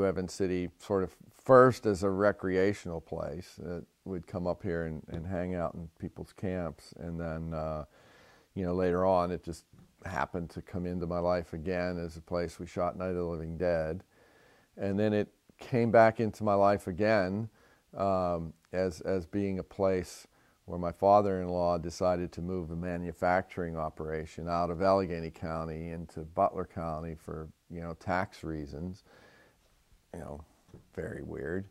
Evans City sort of first as a recreational place that would come up here and hang out in people's camps. And then, later on, it just happened to come into my life again as a place we shot Night of the Living Dead. And then it came back into my life again as being a place where my father-in-law decided to move a manufacturing operation out of Allegheny County into Butler County for, tax reasons. Very weird,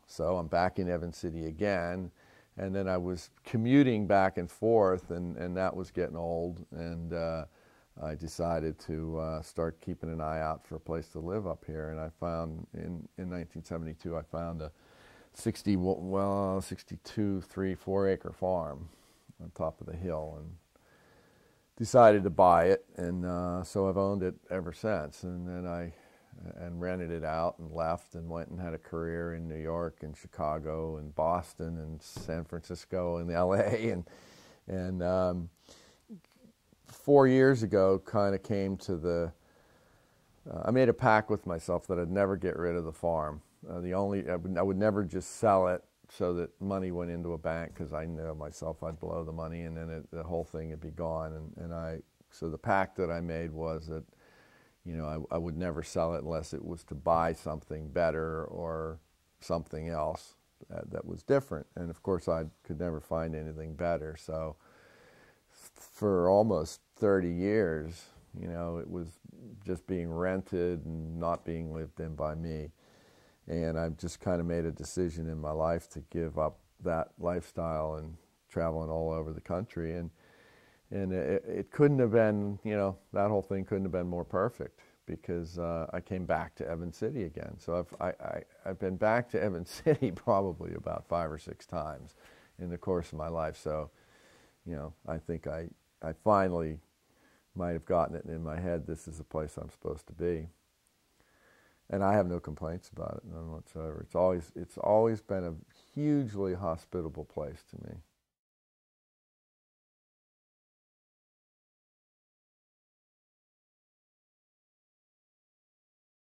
So I'm back in Evans City again. And then I was commuting back and forth, and that was getting old. And I decided to start keeping an eye out for a place to live up here. And I found, in 1972, I found a 62, 3-4 acre farm on top of the hill, and decided to buy it. And so I've owned it ever since. And then I rented it out and left and went and had a career in New York and Chicago and Boston and San Francisco and LA. And 4 years ago kind of came to I made a pact with myself that I'd never get rid of the farm. I would never just sell it so that money went into a bank, because I knew myself I'd blow the money and then the whole thing would be gone. So the pact that I made was that I would never sell it unless it was to buy something better or something else that was different. And of course, I could never find anything better. So for almost 30 years, it was just being rented and not being lived in by me. And I've just kind of made a decision in my life to give up that lifestyle and traveling all over the country. And it couldn't have been, that whole thing couldn't have been more perfect, because I came back to Evans City again. So I've been back to Evans City probably about 5 or 6 times in the course of my life. So, I think I finally might have gotten it in my head, this is the place I'm supposed to be. And I have no complaints about it, none whatsoever. It's always been a hugely hospitable place to me.